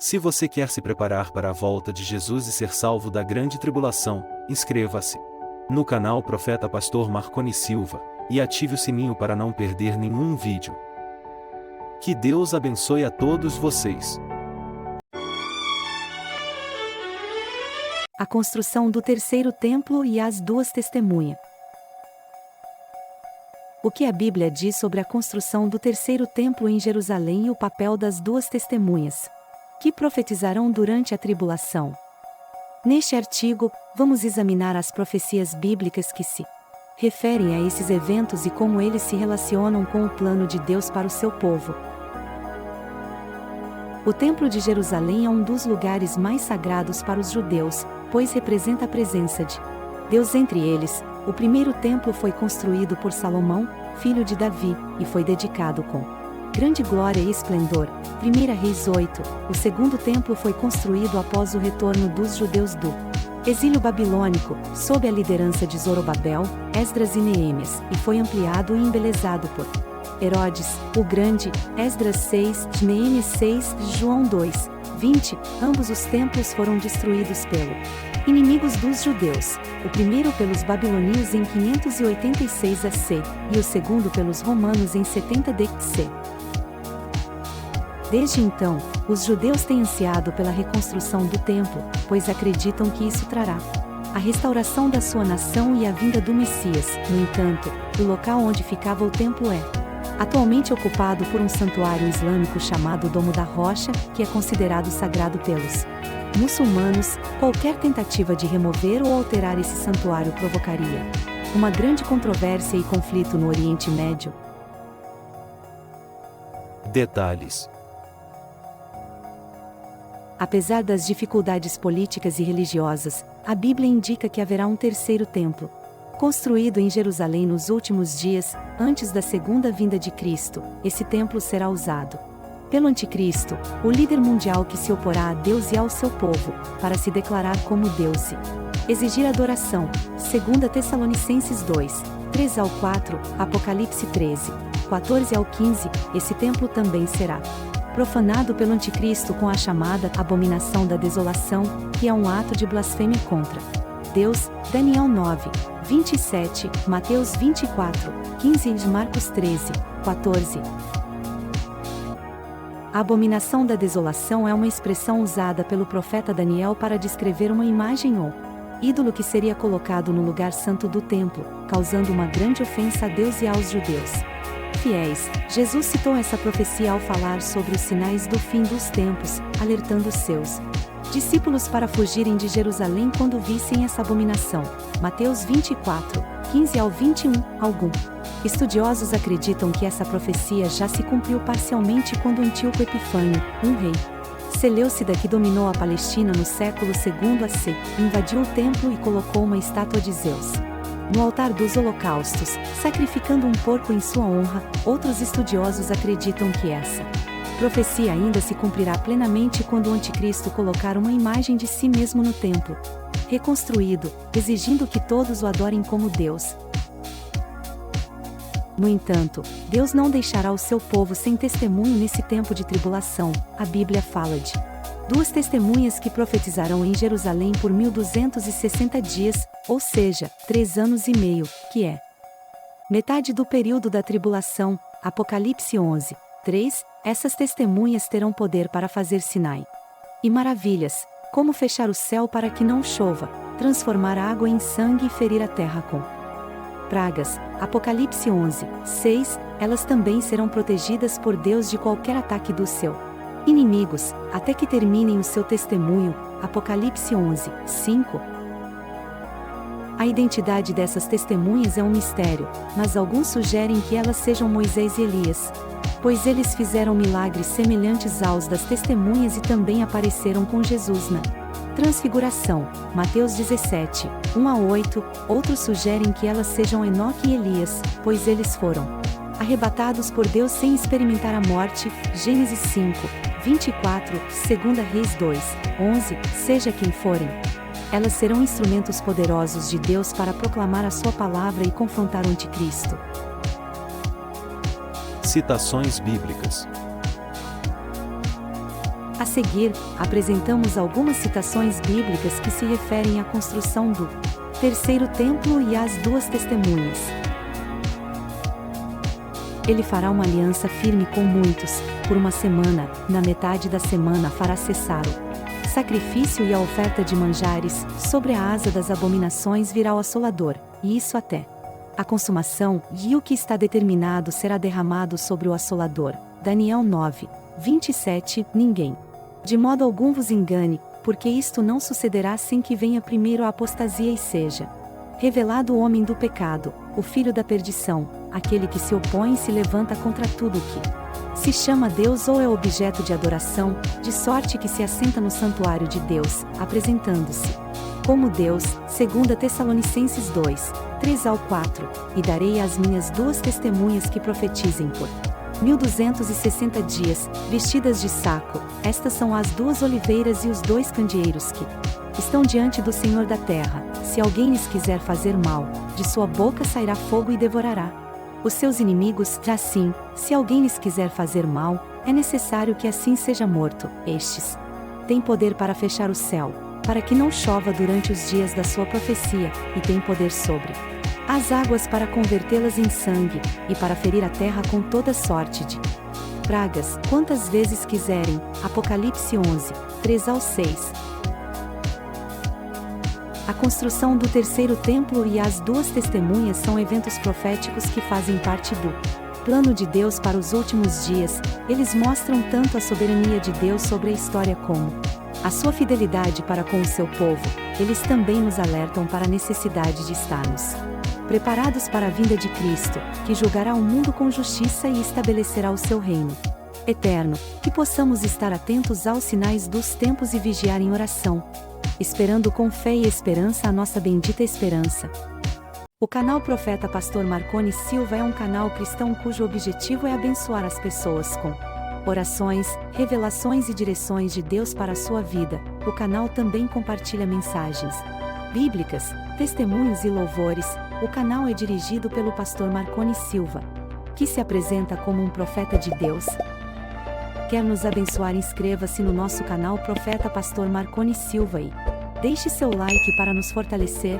Se você quer se preparar para a volta de Jesus e ser salvo da grande tribulação, inscreva-se no canal Profeta Pastor Marconi Silva e ative o sininho para não perder nenhum vídeo. Que Deus abençoe a todos vocês. A construção do terceiro templo e as duas testemunhas. O que a Bíblia diz sobre a construção do terceiro templo em Jerusalém e o papel das duas testemunhas, que profetizarão durante a tribulação? Neste artigo, vamos examinar as profecias bíblicas que se referem a esses eventos e como eles se relacionam com o plano de Deus para o seu povo. O Templo de Jerusalém é um dos lugares mais sagrados para os judeus, pois representa a presença de Deus entre eles. O primeiro templo foi construído por Salomão, filho de Davi, e foi dedicado com grande glória e esplendor. 1 Reis 8. O segundo templo foi construído após o retorno dos judeus do exílio babilônico, sob a liderança de Zorobabel, Esdras e Neemias, e foi ampliado e embelezado por Herodes o Grande. Esdras 6, Neemias 6, João 2, 20. Ambos os templos foram destruídos pelo inimigos dos judeus, o primeiro pelos babilônios em 586 AC, e o segundo pelos romanos em 70 DC. Desde então, os judeus têm ansiado pela reconstrução do templo, pois acreditam que isso trará a restauração da sua nação e a vinda do Messias. No entanto, o local onde ficava o templo é atualmente ocupado por um santuário islâmico chamado Domo da Rocha, que é considerado sagrado pelos muçulmanos. Qualquer tentativa de remover ou alterar esse santuário provocaria uma grande controvérsia e conflito no Oriente Médio. Detalhes. Apesar das dificuldades políticas e religiosas, a Bíblia indica que haverá um terceiro templo, construído em Jerusalém nos últimos dias, antes da segunda vinda de Cristo. Esse templo será usado pelo Anticristo, o líder mundial que se oporá a Deus e ao seu povo, para se declarar como Deus e exigir adoração. 2 Tessalonicenses 2, 3 ao 4, Apocalipse 13, 14 ao 15. Esse templo também será profanado pelo Anticristo com a chamada abominação da desolação, que é um ato de blasfêmia contra Deus. Daniel 9, 27, Mateus 24, 15 e Marcos 13, 14. A abominação da desolação é uma expressão usada pelo profeta Daniel para descrever uma imagem ou ídolo que seria colocado no lugar santo do templo, causando uma grande ofensa a Deus e aos judeus fiéis. Jesus citou essa profecia ao falar sobre os sinais do fim dos tempos, alertando seus discípulos para fugirem de Jerusalém quando vissem essa abominação. Mateus 24, 15 ao 21. Alguns estudiosos acreditam que essa profecia já se cumpriu parcialmente quando Antíoco Epifânio, um rei seleucida que dominou a Palestina no século II AC, invadiu o templo e colocou uma estátua de Zeus no altar dos holocaustos, sacrificando um porco em sua honra. Outros estudiosos acreditam que essa profecia ainda se cumprirá plenamente quando o Anticristo colocar uma imagem de si mesmo no templo reconstruído, exigindo que todos o adorem como Deus. No entanto, Deus não deixará o seu povo sem testemunho nesse tempo de tribulação. A Bíblia fala de duas testemunhas que profetizarão em Jerusalém por 1260 dias, ou seja, 3 anos e meio, que é metade do período da tribulação. Apocalipse 11, 3. Essas testemunhas terão poder para fazer sinais e maravilhas, como fechar o céu para que não chova, transformar a água em sangue e ferir a terra com pragas. Apocalipse 11, 6. Elas também serão protegidas por Deus de qualquer ataque dos seus inimigos, até que terminem o seu testemunho. Apocalipse 11, 5. A identidade dessas testemunhas é um mistério, mas alguns sugerem que elas sejam Moisés e Elias, pois eles fizeram milagres semelhantes aos das testemunhas e também apareceram com Jesus na Transfiguração. Mateus 17, 1 a 8. Outros sugerem que elas sejam Enoque e Elias, pois eles foram arrebatados por Deus sem experimentar a morte. Gênesis 5, 24, 2 Reis 2, 11. Seja quem forem, elas serão instrumentos poderosos de Deus para proclamar a sua palavra e confrontar o Anticristo. Citações bíblicas. A seguir, apresentamos algumas citações bíblicas que se referem à construção do terceiro templo e às duas testemunhas. Ele fará uma aliança firme com muitos, por uma semana, na metade da semana fará cessar o sacrifício e a oferta de manjares, sobre a asa das abominações virá o assolador, e isso até a consumação, e o que está determinado será derramado sobre o assolador. Daniel 9, 27, ninguém de modo algum vos engane, porque isto não sucederá sem que venha primeiro a apostasia e seja revelado o homem do pecado, o filho da perdição, aquele que se opõe e se levanta contra tudo o que se chama Deus ou é objeto de adoração, de sorte que se assenta no santuário de Deus, apresentando-se como Deus, 2 Tessalonicenses 2, 3-4, e darei às minhas duas testemunhas que profetizem por 1260 dias, vestidas de saco, estas são as duas oliveiras e os dois candeeiros que estão diante do Senhor da terra. Se alguém lhes quiser fazer mal, de sua boca sairá fogo e devorará os seus inimigos. Assim, se alguém lhes quiser fazer mal, é necessário que assim seja morto. Estes têm poder para fechar o céu, para que não chova durante os dias da sua profecia, e têm poder sobre as águas para convertê-las em sangue, e para ferir a terra com toda sorte de pragas, quantas vezes quiserem. Apocalipse 11, 3-6. A construção do terceiro templo e as duas testemunhas são eventos proféticos que fazem parte do plano de Deus para os últimos dias. Eles mostram tanto a soberania de Deus sobre a história como a sua fidelidade para com o seu povo. Eles também nos alertam para a necessidade de estarmos preparados para a vinda de Cristo, que julgará o mundo com justiça e estabelecerá o seu reino eterno. Que possamos estar atentos aos sinais dos tempos e vigiar em oração, esperando com fé e esperança a nossa bendita esperança. O canal Profeta Pastor Marconi Silva é um canal cristão cujo objetivo é abençoar as pessoas com orações, revelações e direções de Deus para a sua vida. O canal também compartilha mensagens bíblicas, testemunhos e louvores. O canal é dirigido pelo pastor Marconi Silva, que se apresenta como um profeta de Deus. Quer nos abençoar? Inscreva-se no nosso canal Profeta Pastor Marconi Silva e deixe seu like para nos fortalecer.